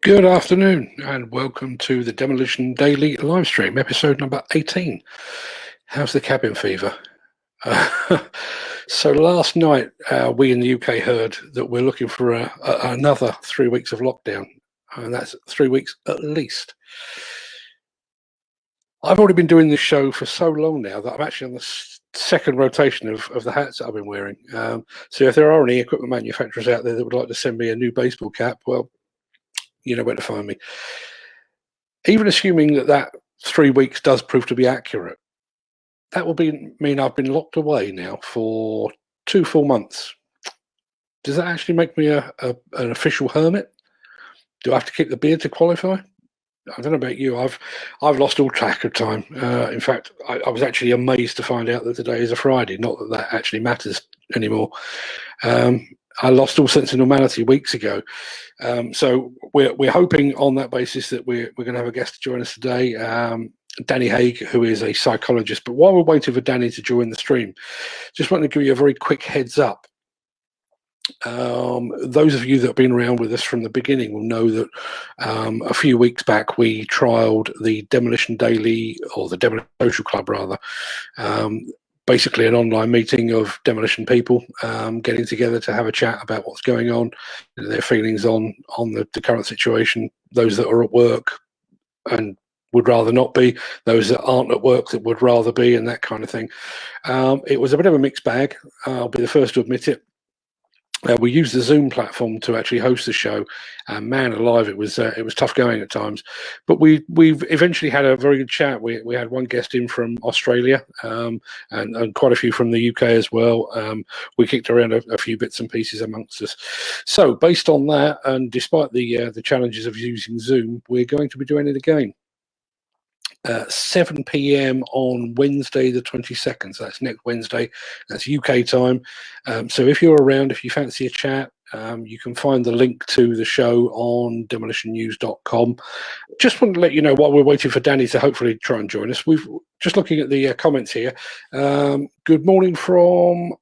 Good afternoon and welcome to the Demolition Daily LiveStream, episode number 18. How's the cabin fever? So last night we in the UK heard that we're looking for another 3 weeks of lockdown, and that's 3 weeks at least. I've already been doing this show for so long now that I'm actually on the second rotation of the hats that I've been wearing. So if there are any equipment manufacturers out there that would like to send me a new baseball cap, well, you know where to find me. Even assuming that 3 weeks does prove to be accurate, that will mean I've been locked away now for 2 full months. Does that actually make me an official hermit? Do I have to keep the beard to qualify? I don't know about you. I've lost all track of time. In fact, I was actually amazed to find out that today is a Friday. Not that actually matters anymore. I lost all sense of normality weeks ago. So we're hoping on that basis that we're going to have a guest to join us today, Danni Haig, who is a psychologist. But while we're waiting for Danni to join the stream, just wanted to give you a very quick heads up. Those of you that have been around with us from the beginning will know that a few weeks back we trialed the Demolition Daily, or the Demolition Social Club rather, basically an online meeting of demolition people getting together to have a chat about what's going on, their feelings on the current situation, those that are at work and would rather not be, those that aren't at work that would rather be, and that kind of thing. It was a bit of a mixed bag, I'll be the first to admit it. We used the Zoom platform to actually host the show, and man alive, it was tough going at times. But we've eventually had a very good chat. We had one guest in from Australia, and quite a few from the UK as well. We kicked around a few bits and pieces amongst us. So based on that, and despite the challenges of using Zoom, we're going to be doing it again. 7 p.m. on Wednesday the 22nd, so that's next Wednesday, that's UK time. So if you're around, if you fancy a chat, you can find the link to the show on demolitionnews.com. Just want to let you know, while we're waiting for Danni to hopefully try and join us, we've just looking at the comments here. Good morning from,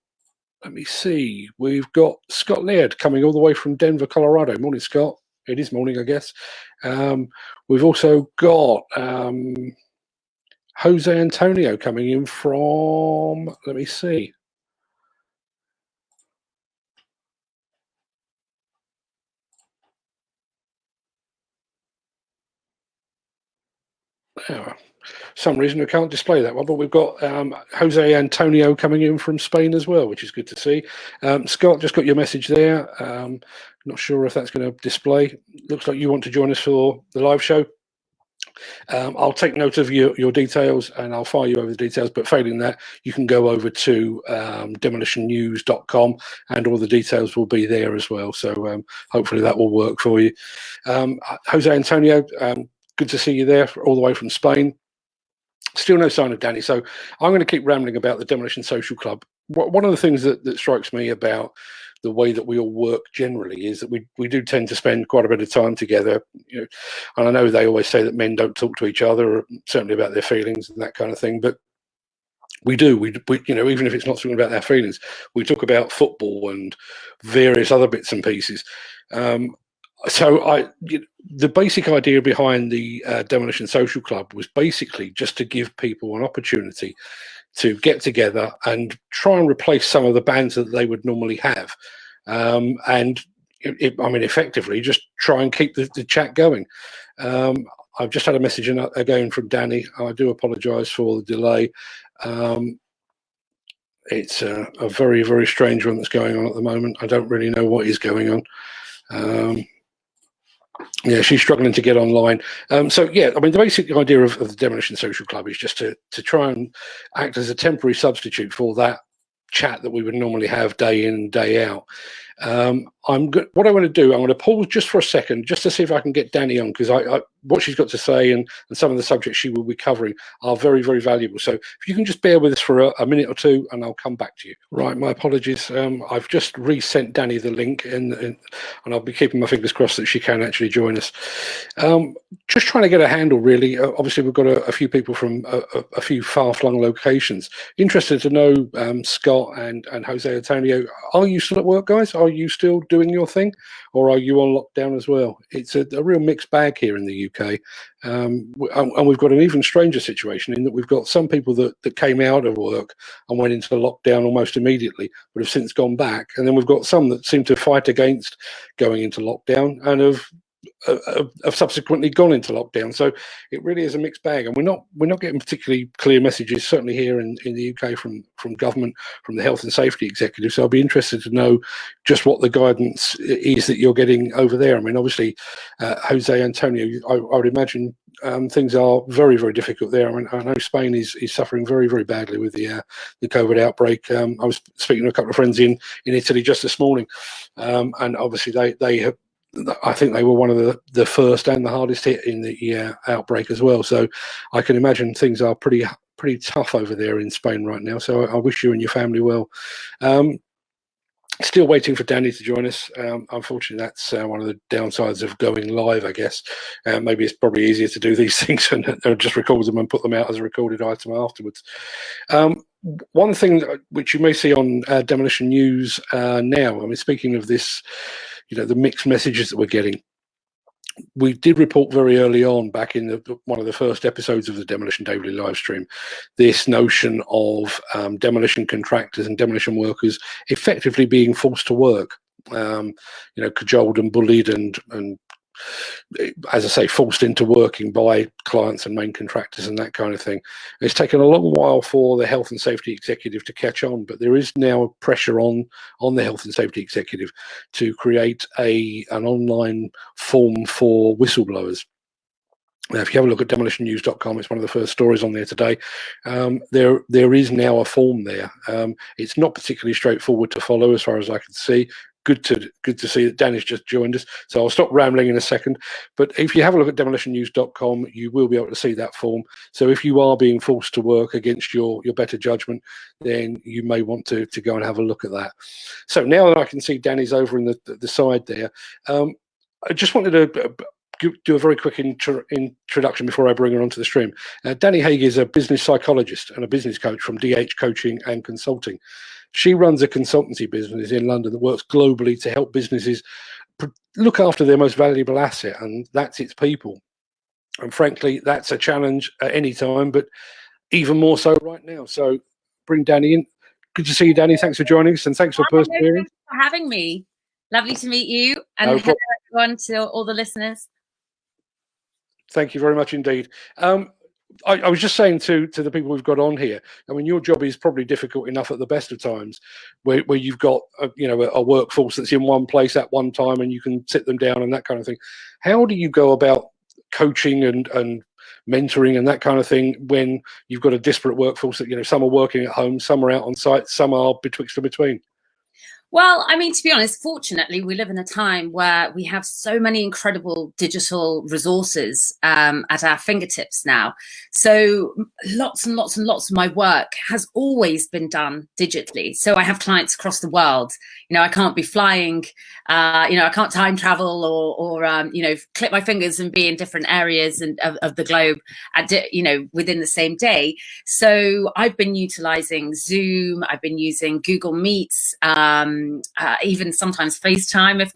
let me see, we've got Scott Laird coming all the way from Denver, Colorado. Morning, Scott. It is morning, I guess. We've also got Jose Antonio coming in from, let me see. For some reason I can't display that one, but we've got Jose Antonio coming in from Spain as well, which is good to see. Scott, just got your message there. Not sure if that's going to display. Looks like you want to join us for the live show. I'll take note of your details and I'll fire you over the details, but failing that, you can go over to demolitionnews.com and all the details will be there as well. So hopefully that will work for you. Jose Antonio, good to see you there all the way from Spain. Still no sign of Danni, so I'm going to keep rambling about the Demolition Social Club. One of the things that strikes me about the way that we all work generally is that we do tend to spend quite a bit of time together, you know, and I know they always say that men don't talk to each other, certainly about their feelings and that kind of thing, but we do. We you know, even if it's not talking about their feelings, we talk about football and various other bits and pieces. So the basic idea behind the Demolition Social Club was basically just to give people an opportunity to get together and try and replace some of the bands that they would normally have, and I mean, effectively just try and keep the chat going. I've just had a message again from Danni. I do apologise for the delay. It's a very, very strange one that's going on at the moment. I don't really know what is going on. Yeah, she's struggling to get online. So yeah, I mean, the basic idea of the Demolition Social Club is just to try and act as a temporary substitute for that chat that we would normally have day in and day out. What I want to do, I'm going to pause just for a second, just to see if I can get Danni on, because what she's got to say and some of the subjects she will be covering are very, very valuable. So if you can just bear with us for a minute or two, and I'll come back to you. Right, my apologies. I've just resent Danni the link, and I'll be keeping my fingers crossed that she can actually join us. Just trying to get a handle, really. Obviously, we've got a few people from a few far-flung locations. Interested to know, Scott and Jose Antonio, are you still at work, guys? Are are you still doing your thing, or are you on lockdown as well? It's a real mixed bag here in the UK. And we've got an even stranger situation in that we've got some people that came out of work and went into lockdown almost immediately, but have since gone back. And then we've got some that seem to fight against going into lockdown and have subsequently gone into lockdown. So it really is a mixed bag, and we're not getting particularly clear messages, certainly here in the UK from government, from the health and safety executive. So I'll be interested to know just what the guidance is that you're getting over there. I mean, obviously, Jose Antonio, I would imagine things are very, very difficult there. I mean, I know Spain is suffering very, very badly with the COVID outbreak. I was speaking to a couple of friends in Italy just this morning, and obviously they have. I think they were one of the first and the hardest hit in the outbreak as well. So I can imagine things are pretty tough over there in Spain right now. So I wish you and your family well. Still waiting for Danni to join us. Unfortunately, that's one of the downsides of going live, I guess. Maybe it's probably easier to do these things and just record them and put them out as a recorded item afterwards. One thing which you may see on Demolition News now, I mean, speaking of this, the mixed messages that we're getting. We did report very early on, back in one of the first episodes of the Demolition Daily Livestream, this notion of demolition contractors and demolition workers effectively being forced to work, cajoled and bullied and as I say, forced into working by clients and main contractors and that kind of thing. It's taken a long while for the health and safety executive to catch on, but there is now a pressure on the health and safety executive to create an online form for whistleblowers. Now, if you have a look at demolitionnews.com, it's one of the first stories on there today. There is now a form there. It's not particularly straightforward to follow, as far as I can see. Good to see that Danni's just joined us. So I'll stop rambling in a second. But if you have a look at demolitionnews.com, you will be able to see that form. So if you are being forced to work against your better judgment, then you may want to go and have a look at that. So now that I can see Danni's over in the side there, I just wanted to do a very quick introduction before I bring her onto the stream. Danni Haig is a business psychologist and a business coach from DH Coaching and Consulting. She runs a consultancy business in London that works globally to help businesses look after their most valuable asset, and that's its people. And frankly, that's a challenge at any time, but even more so right now. So bring Danni in. Good to see you, Danni. Thanks for joining us, and thanks for persevering. Thanks for having me. Lovely to meet you, and hello everyone, to all the listeners. Thank you very much indeed. I was just saying to the people we've got on here, I mean, your job is probably difficult enough at the best of times, where you've got a workforce that's in one place at one time, and you can sit them down and that kind of thing. How do you go about coaching and mentoring and that kind of thing when you've got a disparate workforce that, some are working at home, some are out on site, some are betwixt and between? Well, I mean, to be honest, fortunately, we live in a time where we have so many incredible digital resources at our fingertips now. So lots and lots and lots of my work has always been done digitally. So I have clients across the world. I can't be flying, I can't time travel or clip my fingers and be in different areas of the globe, within the same day. So I've been utilizing Zoom. I've been using Google Meets, even sometimes FaceTime if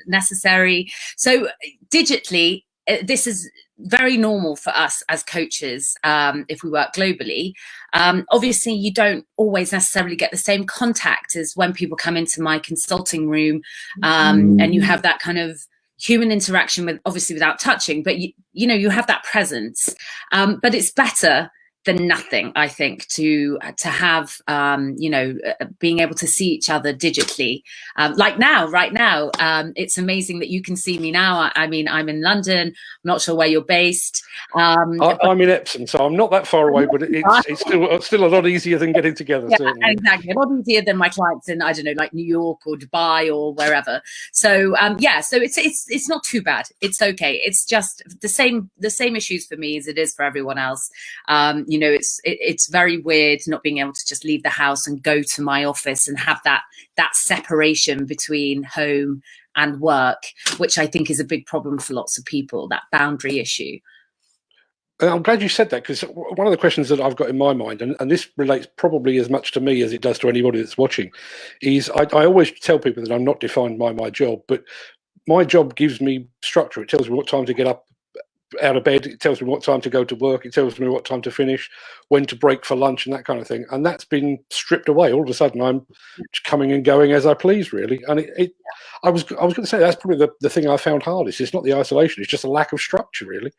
necessary. So digitally, this is very normal for us as coaches if we work globally. Obviously, you don't always necessarily get the same contact as when people come into my consulting room, and you have that kind of human interaction with, obviously without touching, but you have that presence. But it's better than nothing, I think, to have being able to see each other digitally. Like right now, it's amazing that you can see me now. I mean, I'm in London. I'm not sure where you're based. I'm in Epsom, so I'm not that far away, but it's still a lot easier than getting together. Yeah, certainly. Exactly, a lot easier than my clients in, I don't know, like New York or Dubai or wherever. So so it's not too bad. It's okay. It's just the same issues for me as it is for everyone else. It's very weird not being able to just leave the house and go to my office and have that separation between home and work, which I think is a big problem for lots of people, that boundary issue. I'm glad you said that, because one of the questions that I've got in my mind, and this relates probably as much to me as it does to anybody that's watching, is I always tell people that I'm not defined by my job, but my job gives me structure. It tells me what time to get up out of bed. It tells me what time to go to work. It tells me what time to finish, when to break for lunch, and that kind of thing. And that's been stripped away. All of a sudden, I'm coming and going as I please, really. And I was going to say that's probably the thing I found hardest. It's not the isolation. It's just a lack of structure, really.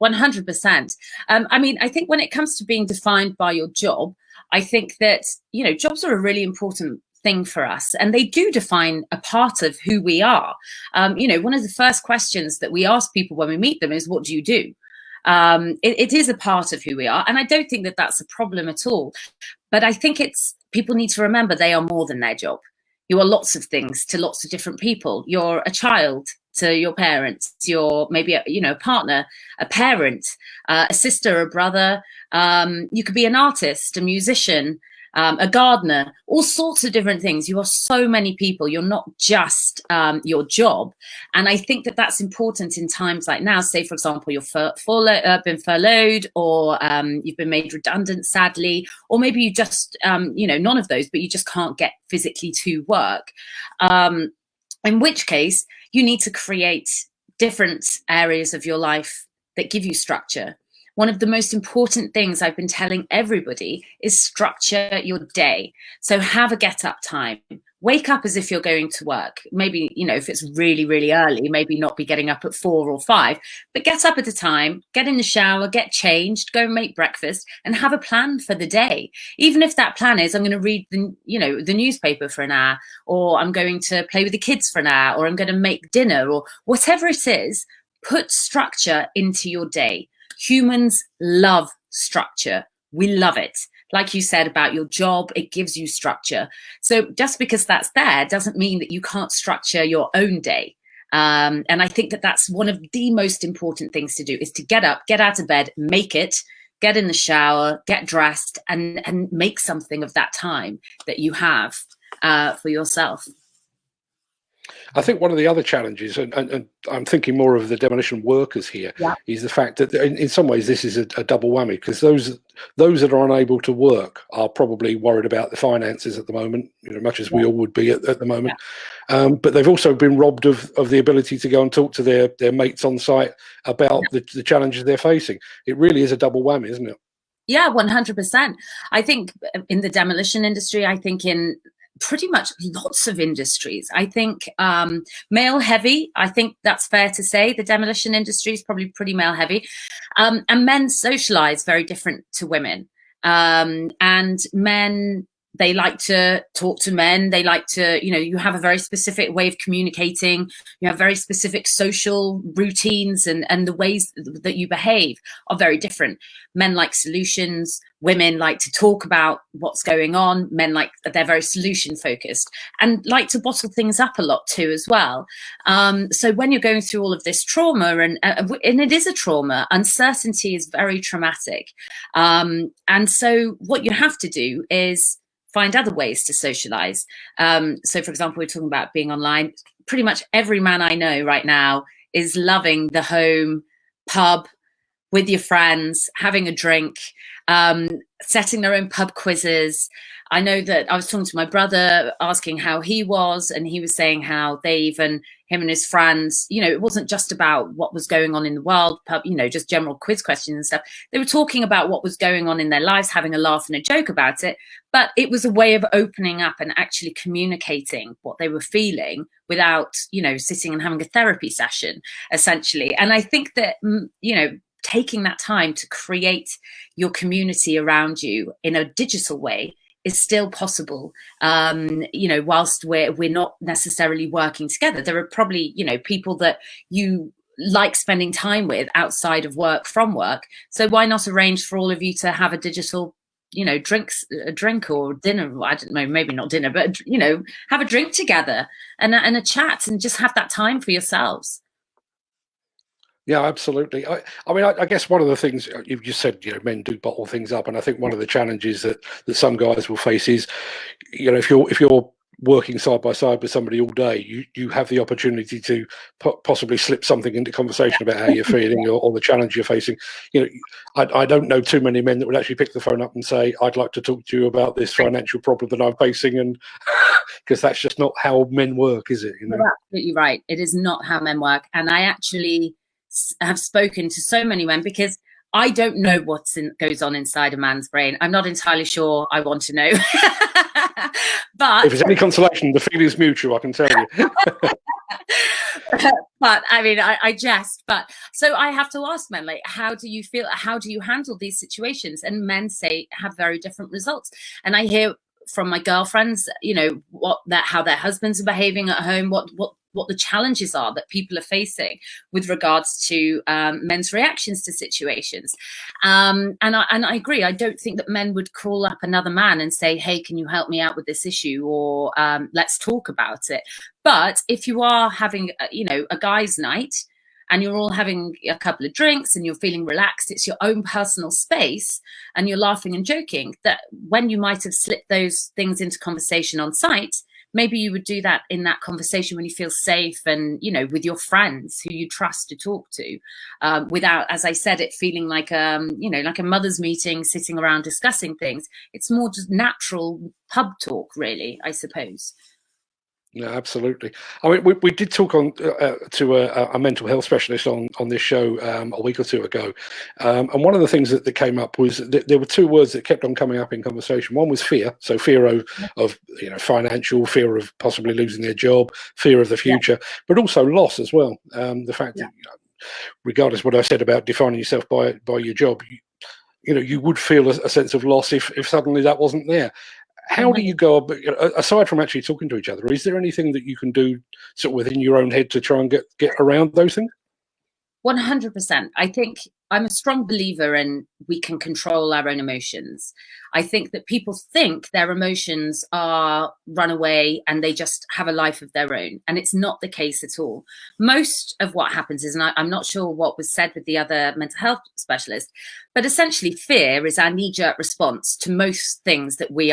100%. I mean, I think when it comes to being defined by your job, I think that, you know, jobs are a really important thing for us, and they do define a part of who we are. You know, one of the first questions that we ask people when we meet them is, what do you do? It is a part of who we are, and I don't think that that's a problem at all. But I think people need to remember they are more than their job. You are lots of things to lots of different people. You're a child to your parents. You're maybe a partner, a parent, a sister, a brother. You could be an artist, a musician, a gardener, all sorts of different things. You are so many people. You're not just your job. And I think that that's important in times like now. Say, for example, you've been furloughed, or you've been made redundant, sadly, or maybe you just, none of those, but you just can't get physically to work. In which case, you need to create different areas of your life that give you structure. One of the most important things I've been telling everybody is structure your day. So have a get up time. Wake up as if you're going to work. Maybe, if it's really, really early, maybe not be getting up at 4 or 5, but get up at a time, get in the shower, get changed, go and make breakfast, and have a plan for the day. Even if that plan is, I'm going to read the newspaper for an hour, or I'm going to play with the kids for an hour, or I'm going to make dinner, or whatever it is, put structure into your day. Humans love structure. We love it. Like you said about your job, it gives you structure. So just because that's there doesn't mean that you can't structure your own day. And I think that that's one of the most important things to do, is to get up, get out of bed, make it, get in the shower, get dressed, and make something of that time that you have for yourself. I think one of the other challenges, and I'm thinking more of the demolition workers here, is the fact that in some ways this is a double whammy, because those that are unable to work are probably worried about the finances at the moment, much as we all would be at the moment. But they've also been robbed of the ability to go and talk to their mates on site about the challenges they're facing. It really is a double whammy, isn't it? Yeah, 100%. I think in the demolition industry, I think in pretty much lots of industries, I think male heavy. I think that's fair to say. The demolition industry is probably pretty male heavy, and men socialize very different to women. And men, they like to talk to men. They like to, you have a very specific way of communicating. You have very specific social routines, and the ways that you behave are very different. Men like solutions. Women like to talk about what's going on. Men they're very solution focused and like to bottle things up a lot too as well. So when you're going through all of this trauma, and it is a trauma, uncertainty is very traumatic. And so what you have to do is find other ways to socialize. So for example, we're talking about being online. Pretty much every man I know right now is loving the home pub with your friends, having a drink, setting their own pub quizzes. I know that I was talking to my brother, asking how he was, and he was saying how him and his friends, it wasn't just about what was going on in the world, pub, just general quiz questions and stuff. They were talking about what was going on in their lives, having a laugh and a joke about it. But it was a way of opening up and actually communicating what they were feeling without, sitting and having a therapy session, essentially. And I think that, taking that time to create your community around you in a digital way is still possible. Whilst we're not necessarily working together. There are probably, people that you like spending time with outside of work, from work. So why not arrange for all of you to have a digital, a drink or dinner? I don't know, maybe not dinner, but, have a drink together and a chat, and just have that time for yourselves. Yeah, absolutely. I guess one of the things you've just said, men do bottle things up, and I think one of the challenges that some guys will face is, if you're working side by side with somebody all day, you have the opportunity to possibly slip something into conversation about how you're feeling or the challenge you're facing. You know, I don't know too many men that would actually pick the phone up and say, I'd like to talk to you about this financial problem that I'm facing, and because that's just not how men work, is it? You know? You're absolutely right. It is not how men work. And I actually have spoken to so many men, because I don't know what goes on inside a man's brain. I'm not entirely sure I want to know. But if it's any consolation, the feeling's mutual, I can tell you. But I mean, I jest. But so I have to ask men, like, how do you feel? How do you handle these situations? And men say have very different results. And I hear from my girlfriends, you know, how their husbands are behaving at home, what the challenges are that people are facing with regards to men's reactions to situations. And I agree. I don't think that men would call up another man and say, hey, can you help me out with this issue? Or let's talk about it. But if you are having, you know, a guy's night and you're all having a couple of drinks and you're feeling relaxed, it's your own personal space, and you're laughing and joking, that when you might have slipped those things into conversation on site, maybe you would do that in that conversation when you feel safe and, you know, with your friends who you trust to talk to, without, as I said, it feeling like, you know, like a mother's meeting, sitting around discussing things. It's more just natural pub talk, really, I suppose. Yeah, absolutely. I mean, we did talk on to a mental health specialist on this show a week or two ago, and one of the things that came up was that there were two words that kept on coming up in conversation. One was fear, so fear of you know, financial, fear of possibly losing their job, fear of the future, but also loss as well. The fact that, you know, regardless of what I said about defining yourself by your job, you know, you would feel a sense of loss if suddenly that wasn't there. How do you go, aside from actually talking to each other, is there anything that you can do sort of within your own head to try and get around those things? 100%. I think I'm a strong believer in we can control our own emotions. I think that people think their emotions are runaway and they just have a life of their own. And it's not the case at all. Most of what happens is, and I'm not sure what was said with the other mental health specialist, but essentially fear is our knee-jerk response to most things that we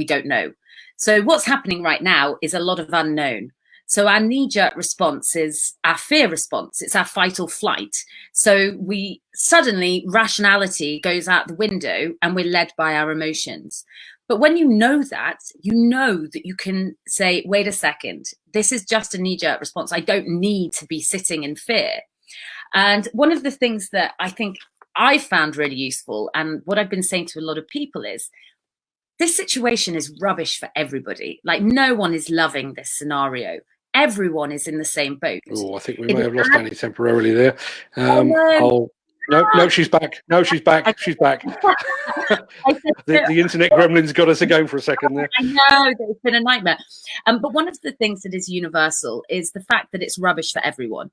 don't know. So what's happening right now is a lot of unknown. So our knee-jerk response is our fear response. It's our fight or flight. So we suddenly, rationality goes out the window and we're led by our emotions. But when you know that you can say, wait a second, this is just a knee-jerk response. I don't need to be sitting in fear. And one of the things that I think I found really useful, and what I've been saying to a lot of people, is this situation is rubbish for everybody. Like, no one is loving this scenario. Everyone is in the same boat. Oh, I think we may have lost Danni temporarily there. No, she's back. No, she's back. She's back. The internet gremlins got us again for a second there. I know, it's been a nightmare. But one of the things that is universal is the fact that it's rubbish for everyone.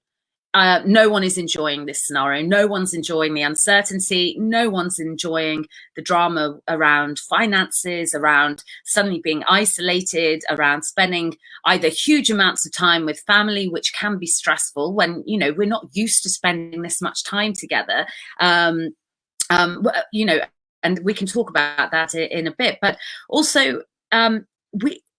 No one is enjoying this scenario. No one's enjoying the uncertainty. No one's enjoying the drama around finances, around suddenly being isolated, around spending either huge amounts of time with family, which can be stressful when, you know, we're not used to spending this much time together. You know, and we can talk about that in a bit, but also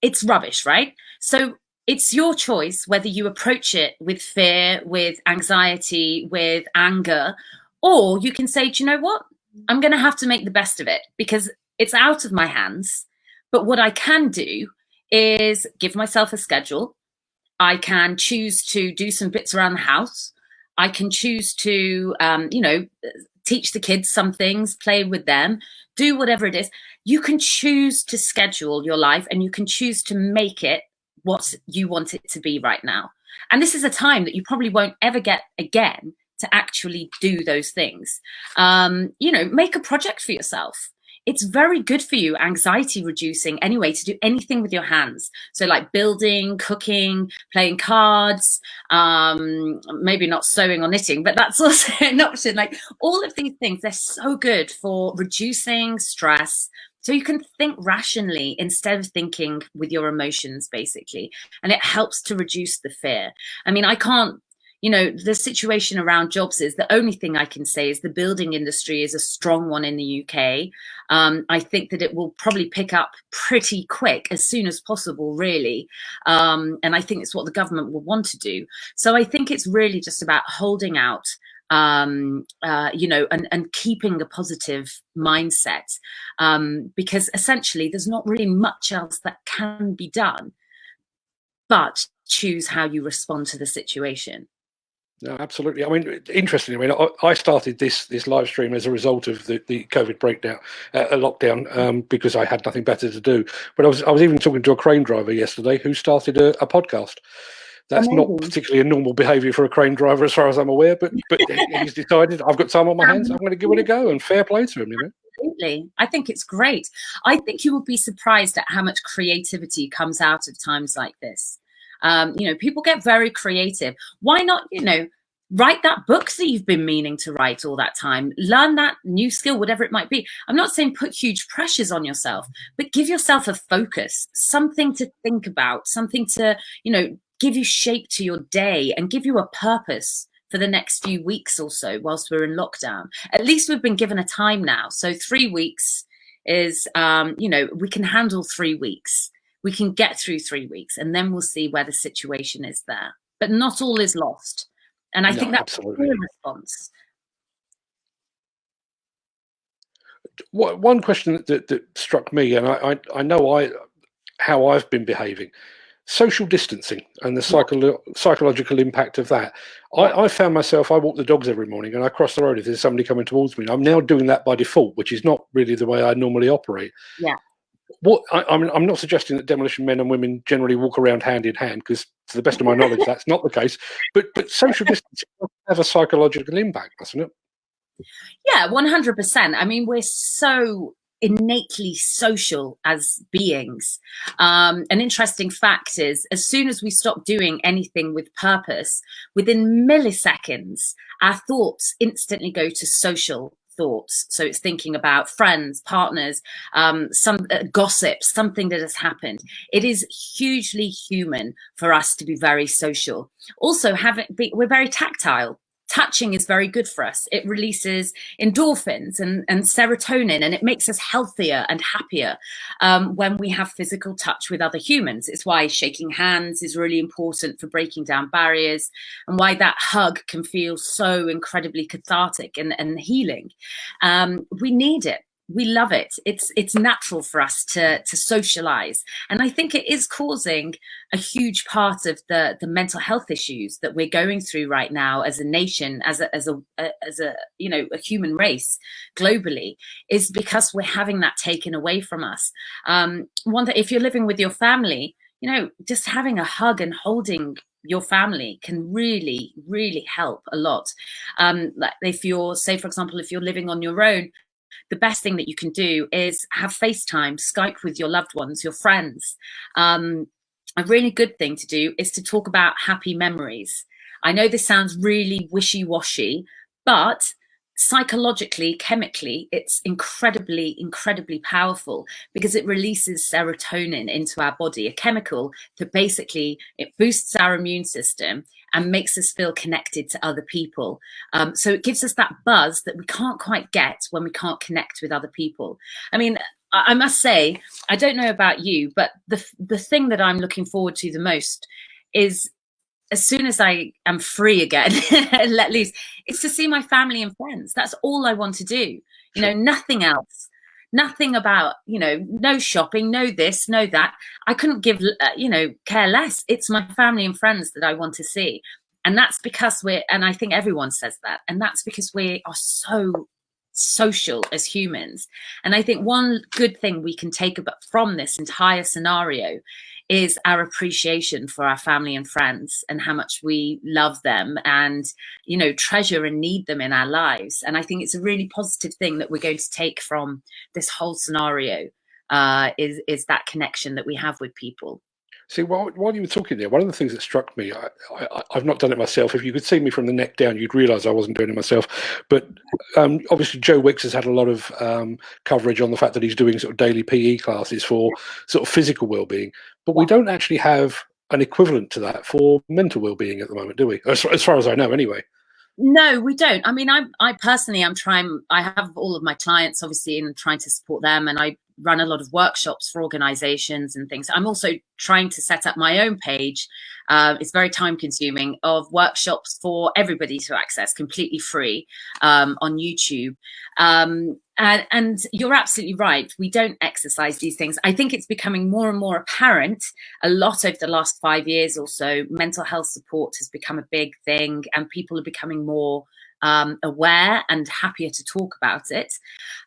it's rubbish, right? So it's your choice whether you approach it with fear, with anxiety, with anger, or you can say, do you know what? I'm going to have to make the best of it because it's out of my hands. But what I can do is give myself a schedule. I can choose to do some bits around the house. I can choose to, you know, teach the kids some things, play with them, do whatever it is. You can choose to schedule your life and you can choose to make it what you want it to be right now. And this is a time that you probably won't ever get again to actually do those things. You know, make a project for yourself. It's very good for you, anxiety reducing anyway, to do anything with your hands. So like building, cooking, playing cards, maybe not sewing or knitting, but that's also an option. Like all of these things, they're so good for reducing stress. So you can think rationally instead of thinking with your emotions, basically. And it helps to reduce the fear. I mean, I can't, you know, the situation around jobs is, the only thing I can say is the building industry is a strong one in the UK. I think that it will probably pick up pretty quick, as soon as possible, really. And I think it's what the government will want to do. So I think it's really just about holding out, you know, and keeping a positive mindset, because essentially there's not really much else that can be done, but choose how you respond to the situation. No, absolutely. I mean, interestingly, I mean, I started this live stream as a result of the COVID breakdown, lockdown, because I had nothing better to do. But I was even talking to a crane driver yesterday who started a podcast. That's Amazing. not particularly a normal behaviour for a crane driver, as far as I'm aware. But he's decided, I've got time on my hands, I'm going to give it a go, and fair play to him, you know. Absolutely. I think it's great. I think you will be surprised at how much creativity comes out of times like this. You know, people get very creative. Why not, you know, write that book that you've been meaning to write all that time, learn that new skill, whatever it might be. I'm not saying put huge pressures on yourself, but give yourself a focus, something to think about, something to, you know, give you shape to your day and give you a purpose for the next few weeks or so whilst we're in lockdown. At least we've been given a time now. So 3 weeks is, you know, we can handle 3 weeks. We can get through 3 weeks, and then we'll see where the situation is there. But not all is lost. And I think that's a response. One question that struck me, and I know how I've been behaving, social distancing and the psychological impact of that. I found myself, I walk the dogs every morning and I cross the road if there's somebody coming towards me. I'm now doing that by default, which is not really the way I normally operate. Yeah. I'm not suggesting that demolition men and women generally walk around hand in hand, because to the best of my knowledge, that's not the case. But social distancing has a psychological impact, doesn't it? Yeah, 100%. I mean, we're so innately social as beings. An interesting fact is, as soon as we stop doing anything with purpose, within milliseconds, our thoughts instantly go to social thoughts. So it's thinking about friends, partners, some gossip, something that has happened. It is hugely human for us to be very social. Also, we're very tactile. Touching is very good for us. It releases endorphins and serotonin, and it makes us healthier and happier when we have physical touch with other humans. It's why shaking hands is really important for breaking down barriers, and why that hug can feel so incredibly cathartic and healing. We need it. We love it. It's natural for us to socialize. And I think it is causing a huge part of the mental health issues that we're going through right now as a nation, as a you know, a human race globally, is because we're having that taken away from us. One that if you're living with your family, you know, just having a hug and holding your family can really, really help a lot. Like if you're, say, for example, if you're living on your own, the best thing that you can do is have FaceTime, Skype with your loved ones, your friends. A really good thing to do is to talk about happy memories. I know this sounds really wishy-washy, but psychologically, chemically, it's incredibly, incredibly powerful, because it releases serotonin into our body, a chemical that basically, it boosts our immune system and makes us feel connected to other people. So it gives us that buzz that we can't quite get when we can't connect with other people. I mean, I must say, I don't know about you, but the thing that I'm looking forward to the most is, as soon as I am free again, at least, it's to see my family and friends. That's all I want to do. You know, nothing else. Nothing about, you know, no shopping, no this, no that. I couldn't give, you know, care less. It's my family and friends that I want to see. And that's because and I think everyone says that, and that's because we are so social as humans. And I think one good thing we can take from this entire scenario is our appreciation for our family and friends, and how much we love them and, you know, treasure and need them in our lives. And I think it's a really positive thing that we're going to take from this whole scenario, is that connection that we have with people. See, while you were talking there, one of the things that struck me, I've not done it myself. If you could see me from the neck down, you'd realise I wasn't doing it myself. But obviously, Joe Wicks has had a lot of coverage on the fact that he's doing sort of daily PE classes for sort of physical well-being. But we don't actually have an equivalent to that for mental well-being at the moment, do we? As far as I know, anyway. No, we don't. I mean, I personally, I have all of my clients, obviously, and trying to support them. And I run a lot of workshops for organizations and things. I'm also trying to set up my own page. It's very time consuming, of workshops for everybody to access completely free on YouTube. And you're absolutely right. We don't exercise these things. I think it's becoming more and more apparent a lot over the last 5 years or so. Mental health support has become a big thing, and people are becoming more aware and happier to talk about it.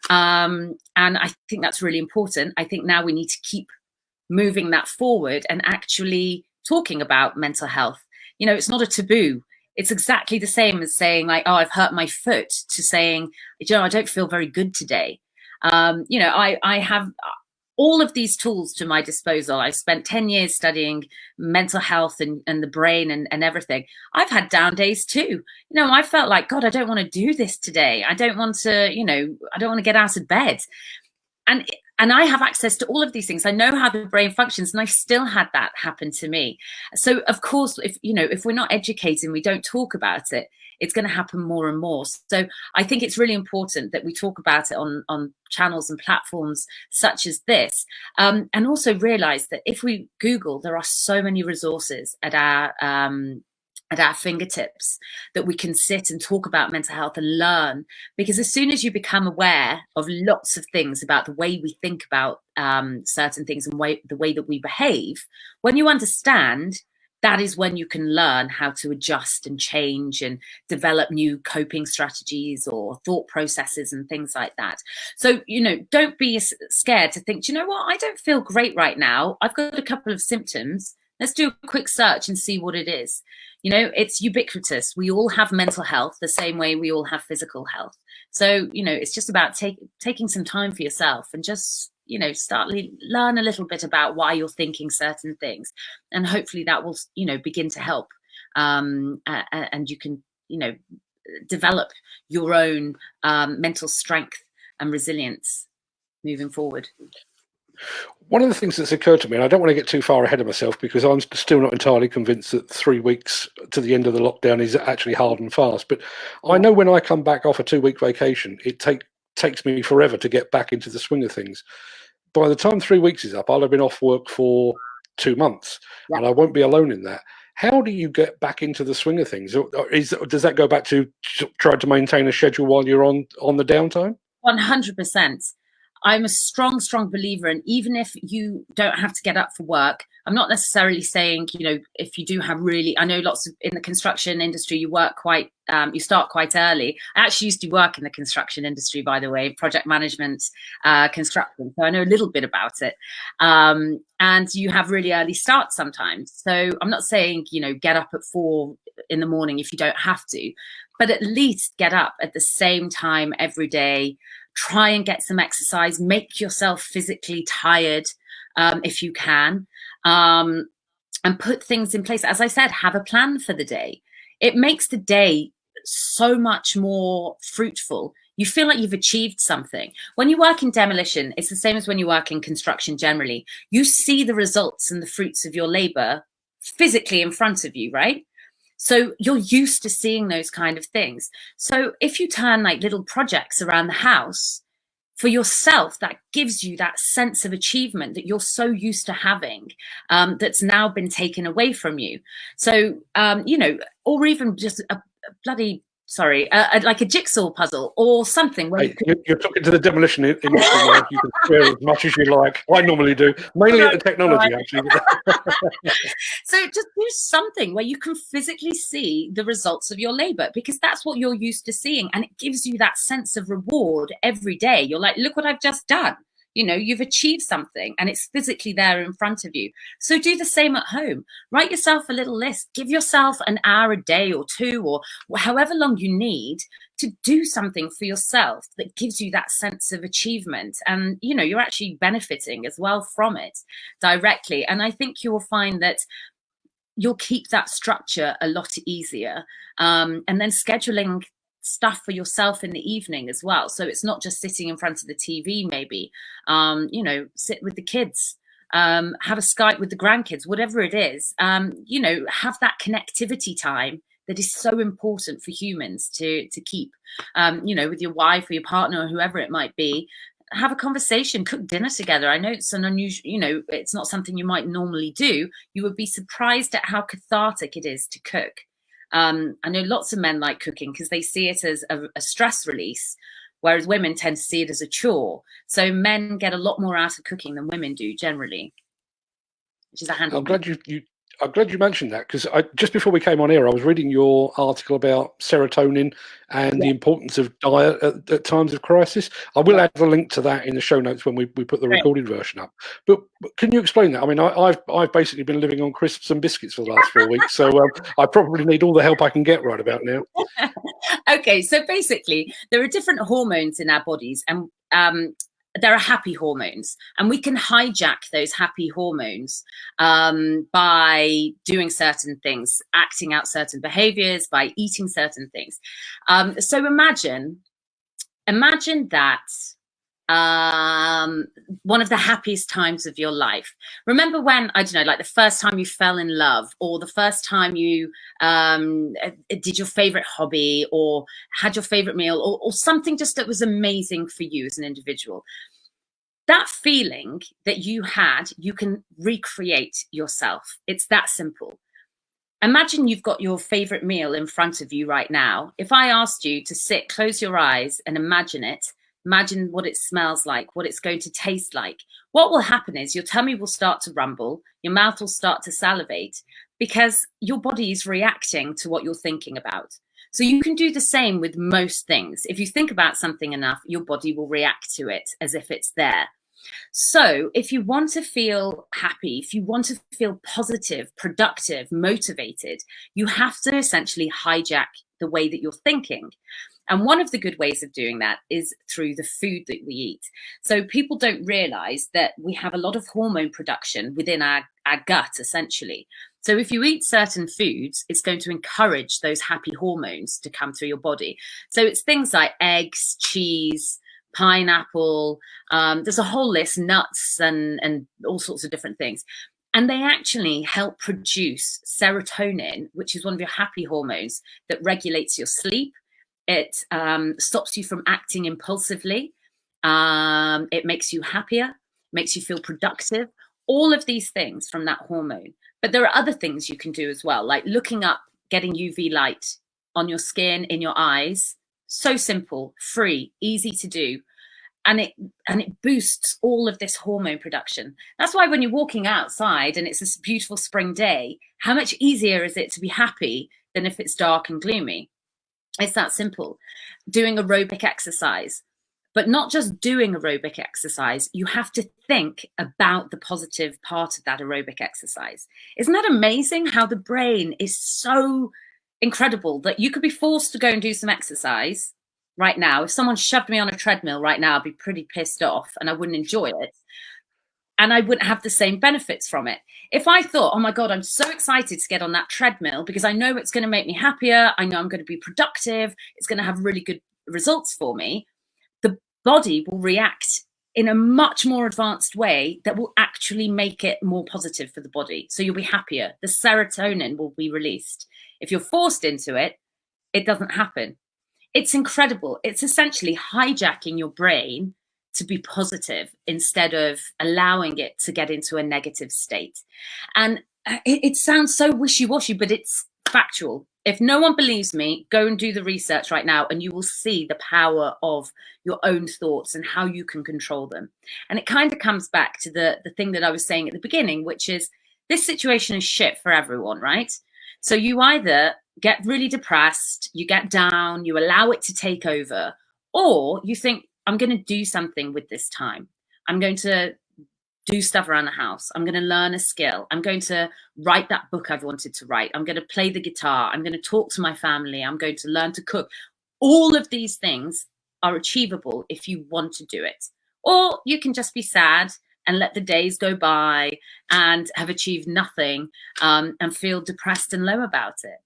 And I think that's really important. I think now we need to keep moving that forward and actually talking about mental health. You know, it's not a taboo. It's exactly the same as saying, like, oh, I've hurt my foot, to saying, you know, I don't feel very good today. You know, I have all of these tools to my disposal. I've spent 10 years studying mental health and the brain and everything. I've had down days too. You know, I felt like, God, I don't want to do this today. I don't want to, you know, I don't want to get out of bed. And I have access to all of these things. I know how the brain functions, and I've still had that happen to me. So of course, if we're not educating, we don't talk about it, it's going to happen more and more. So I think it's really important that we talk about it on channels and platforms such as this, and also realize that if we Google, there are so many resources at our fingertips that we can sit and talk about mental health and learn. Because as soon as you become aware of lots of things about the way we think about certain things and the way that we behave, when you understand, that is when you can learn how to adjust and change and develop new coping strategies or thought processes and things like that. So, you know, don't be scared to think, do you know what, I don't feel great right now. I've got a couple of symptoms. Let's do a quick search and see what it is. You know, it's ubiquitous. We all have mental health the same way we all have physical health. So, you know, it's just about taking some time for yourself and just, you know, learn a little bit about why you're thinking certain things. And hopefully that will, you know, begin to help. And you can, you know, develop your own mental strength and resilience moving forward. One of the things that's occurred to me, and I don't want to get too far ahead of myself because I'm still not entirely convinced that 3 weeks to the end of the lockdown is actually hard and fast. But I know when I come back off a 2-week vacation, it takes me forever to get back into the swing of things. By the time 3 weeks is up, I'll have been off work for 2 months, and I won't be alone in that. How do you get back into the swing of things? Does that go back to trying to maintain a schedule while you're on the downtime? 100%. I'm a strong believer, and even if you don't have to get up for work, I'm not necessarily saying, you know, if you do have really, I know lots of, in the construction industry, you work quite, you start quite early. I actually used to work in the construction industry, by the way, project management, construction. So I know a little bit about it. And you have really early starts sometimes. So I'm not saying, you know, get up at 4 in the morning if you don't have to, but at least get up at the same time every day. Try and get some exercise, make yourself physically tired if you can, and put things in place. As I said, have a plan for the day. It makes the day so much more fruitful. You feel like you've achieved something. When you work in demolition, it's the same as when you work in construction generally. You see the results and the fruits of your labor physically in front of you, right? So you're used to seeing those kind of things. So if you turn like little projects around the house for yourself, that gives you that sense of achievement that you're so used to having, that's now been taken away from you. So, you know, or even just a bloody, like a jigsaw puzzle or something. Where you're talking to the demolition industry now. You can swear as much as you like. I normally do, mainly at the technology, actually. So just do something where you can physically see the results of your labor, because that's what you're used to seeing. And it gives you that sense of reward every day. You're like, look what I've just done. You know, you've achieved something and it's physically there in front of you. So do the same at home. Write yourself a little list. Give yourself an hour a day or 2 or however long you need to do something for yourself that gives you that sense of achievement. And, you know, you're actually benefiting as well from it directly. And I think you will find that you'll keep that structure a lot easier. And then scheduling stuff for yourself in the evening as well. So it's not just sitting in front of the TV, maybe, you know, sit with the kids, have a Skype with the grandkids, whatever it is, you know, have that connectivity time that is so important for humans to keep, you know, with your wife or your partner or whoever it might be. Have a conversation, cook dinner together. I know it's an unusual, you know, it's not something you might normally do. You would be surprised at how cathartic it is to cook. I know lots of men like cooking because they see it as a stress release, whereas women tend to see it as a chore. So men get a lot more out of cooking than women do generally, which is a handy. I'm glad you mentioned that, because just before we came on air, I was reading your article about serotonin and the importance of diet at times of crisis. I will add a link to that in the show notes when we put the recorded version up. But can you explain that? I mean, I've basically been living on crisps and biscuits for the last 4 weeks, so I probably need all the help I can get right about now. Okay, so basically, there are different hormones in our bodies, and there are happy hormones, and we can hijack those happy hormones by doing certain things, acting out certain behaviors, by eating certain things. So imagine that one of the happiest times of your life. Remember when, I don't know, like the first time you fell in love, or the first time you did your favorite hobby, or had your favorite meal, or something just that was amazing for you as an individual. That feeling that you had, you can recreate yourself. It's that simple. Imagine you've got your favorite meal in front of you right now. If I asked you to sit, close your eyes and imagine it, imagine what it smells like, what it's going to taste like. What will happen is your tummy will start to rumble, your mouth will start to salivate, because your body is reacting to what you're thinking about. So you can do the same with most things. If you think about something enough, your body will react to it as if it's there. So if you want to feel happy, if you want to feel positive, productive, motivated, you have to essentially hijack the way that you're thinking. And one of the good ways of doing that is through the food that we eat. So people don't realize that we have a lot of hormone production within our gut, essentially. So if you eat certain foods, it's going to encourage those happy hormones to come through your body. So it's things like eggs, cheese, pineapple, there's a whole list, nuts and all sorts of different things. And they actually help produce serotonin, which is one of your happy hormones that regulates your sleep. It stops you from acting impulsively. It makes you happier, makes you feel productive, all of these things from that hormone. But there are other things you can do as well, like looking up, getting UV light on your skin, in your eyes. So simple, free, easy to do. And it boosts all of this hormone production. That's why when you're walking outside and it's this beautiful spring day, how much easier is it to be happy than if it's dark and gloomy? It's that simple. Doing aerobic exercise, but not just doing aerobic exercise. You have to think about the positive part of that aerobic exercise. Isn't that amazing how the brain is so incredible that you could be forced to go and do some exercise right now? If someone shoved me on a treadmill right now, I'd be pretty pissed off and I wouldn't enjoy it. And I wouldn't have the same benefits from it. If I thought, oh my God, I'm so excited to get on that treadmill because I know it's going to make me happier. I know I'm going to be productive. It's going to have really good results for me. The body will react in a much more advanced way that will actually make it more positive for the body. So you'll be happier. The serotonin will be released. If you're forced into it, it doesn't happen. It's incredible. It's essentially hijacking your brain to be positive instead of allowing it to get into a negative state. And it sounds so wishy-washy, but it's factual. If no one believes me, go and do the research right now and you will see the power of your own thoughts and how you can control them. And it kind of comes back to the thing that I was saying at the beginning, which is this situation is shit for everyone, right? So you either get really depressed, you get down, you allow it to take over, or you think, I'm going to do something with this time. I'm going to do stuff around the house. I'm going to learn a skill. I'm going to write that book I've wanted to write. I'm going to play the guitar. I'm going to talk to my family. I'm going to learn to cook. All of these things are achievable if you want to do it. Or you can just be sad and let the days go by and have achieved nothing and feel depressed and low about it.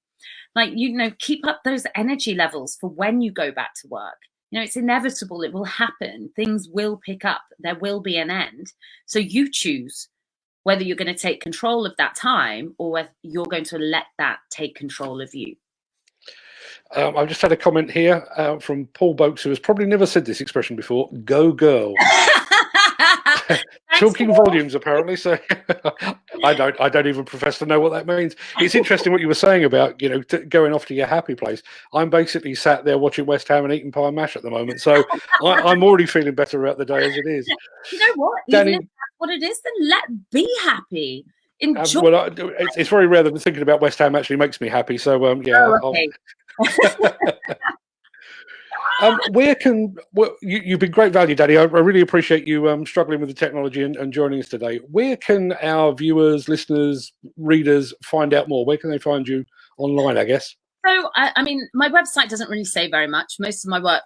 Like, you know, keep up those energy levels for when you go back to work. You know, it's inevitable. It will happen. Things will pick up. There will be an end. So you choose whether you're going to take control of that time or whether you're going to let that take control of you. I've just had a comment here from Paul Boakes, who has probably never said this expression before. Go girl. Talking volumes, apparently. So I don't even profess to know what that means. It's interesting what you were saying about, you know, going off to your happy place. I'm basically sat there watching West Ham and eating pie and mash at the moment, so I'm already feeling better about the day as it is. You know what? Danni, even if that's what it is, then be happy. Enjoy. Well, it's very rare that thinking about West Ham actually makes me happy. So yeah. Oh, okay. You've been great value, Danni. I really appreciate you struggling with the technology and joining us today. Where can our viewers, listeners, readers find out more? Where can they find you online, I guess? So, I mean, my website doesn't really say very much. Most of my work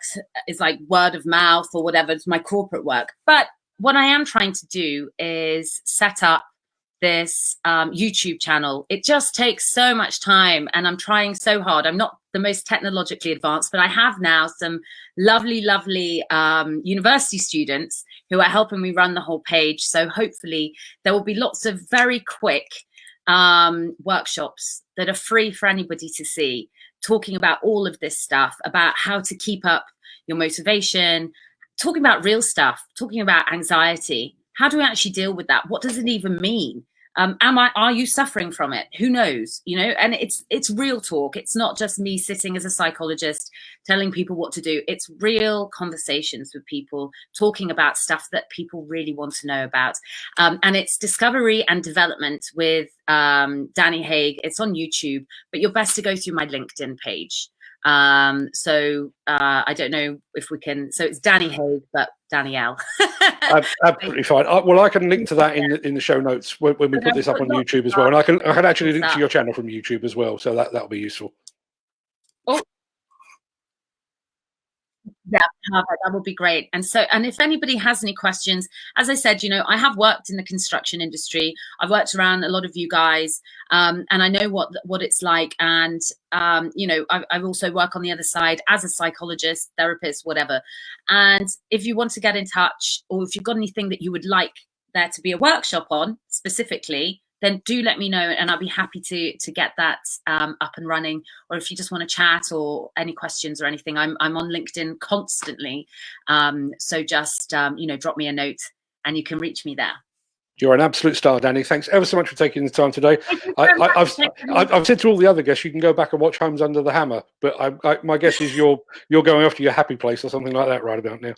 is like word of mouth or whatever. It's my corporate work. But what I am trying to do is set up this YouTube channel. It just takes so much time and I'm trying so hard. I'm not the most technologically advanced, but I have now some lovely university students who are helping me run the whole page. So hopefully there will be lots of very quick workshops that are free for anybody to see, talking about all of this stuff, about how to keep up your motivation, talking about real stuff, talking about anxiety. How do we actually deal with that? What does it even mean? Are you suffering from it? Who knows? You know, and it's real talk. It's not just me sitting as a psychologist telling people what to do. It's real conversations with people, talking about stuff that people really want to know about. And it's discovery and development with Danni Haig. It's on YouTube, but you're best to go through my LinkedIn page. So I don't know if we can. So it's Danni Haig, but Dannielle. Absolutely fine. Well, I can link to that in the show notes when we put this up on YouTube as well, and I can actually link to your channel from YouTube as well, so that'll be useful. Oh. Yeah, perfect. That would be great. And if anybody has any questions, as I said, you know, I have worked in the construction industry. I've worked around a lot of you guys, and I know what it's like. And you know, I also work on the other side as a psychologist, therapist, whatever. And if you want to get in touch, or if you've got anything that you would like there to be a workshop on specifically, then do let me know and I'll be happy to get that up and running. Or if you just want to chat or any questions or anything, I'm on LinkedIn constantly. So just, you know, drop me a note and you can reach me there. You're an absolute star, Danni. Thanks ever so much for taking the time today. I've said to all the other guests, you can go back and watch Homes Under the Hammer, but my guess is you're going off to your happy place or something like that right about now.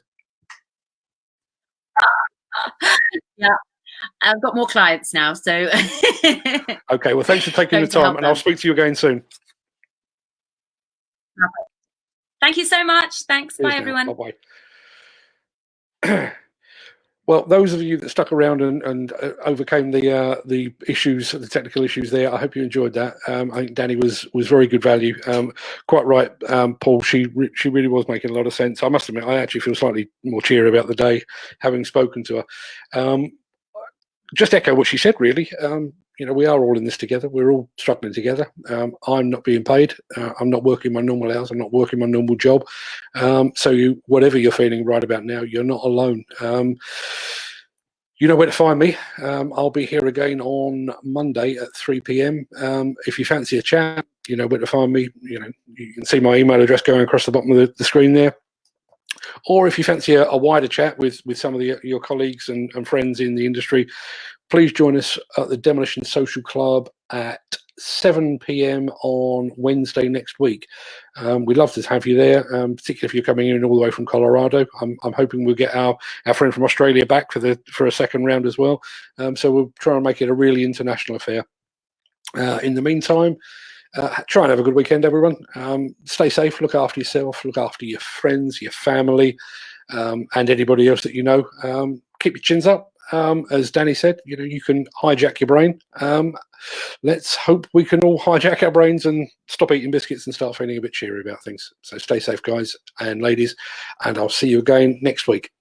Yeah. I've got more clients now, so. Okay, well, thanks for taking the time, and I'll speak to you again soon. Thank you so much. Thanks. Bye, everyone. Bye-bye. Well, those of you that stuck around and overcame the issues, the technical issues there, I hope you enjoyed that. I think Danni was very good value. Quite right, Paul. She really was making a lot of sense. I must admit, I actually feel slightly more cheery about the day, having spoken to her. Just echo what she said, really. You know, we are all in this together. We're all struggling together. I'm not being paid. I'm not working my normal hours. I'm not working my normal job. So whatever you're feeling right about now, you're not alone. You know where to find me. I'll be here again on Monday at 3 p.m. If you fancy a chat, you know where to find me. You know, you can see my email address going across the bottom of the screen there. Or if you fancy a wider chat with some of your colleagues and friends in the industry, please join us at the Demolition Social Club at 7 p.m. on Wednesday next week. We'd love to have you there, particularly if you're coming in all the way from Colorado. I'm hoping we'll get our friend from Australia back for a second round as well. So we'll try and make it a really international affair. In the meantime, try and have a good weekend, everyone. Stay safe, look after yourself, look after your friends, your family, and anybody else that you know. Keep your chins up. As Danni said, you know, you can hijack your brain. Let's hope we can all hijack our brains and stop eating biscuits and start feeling a bit cheery about things. So stay safe, guys and ladies, and I'll see you again next week.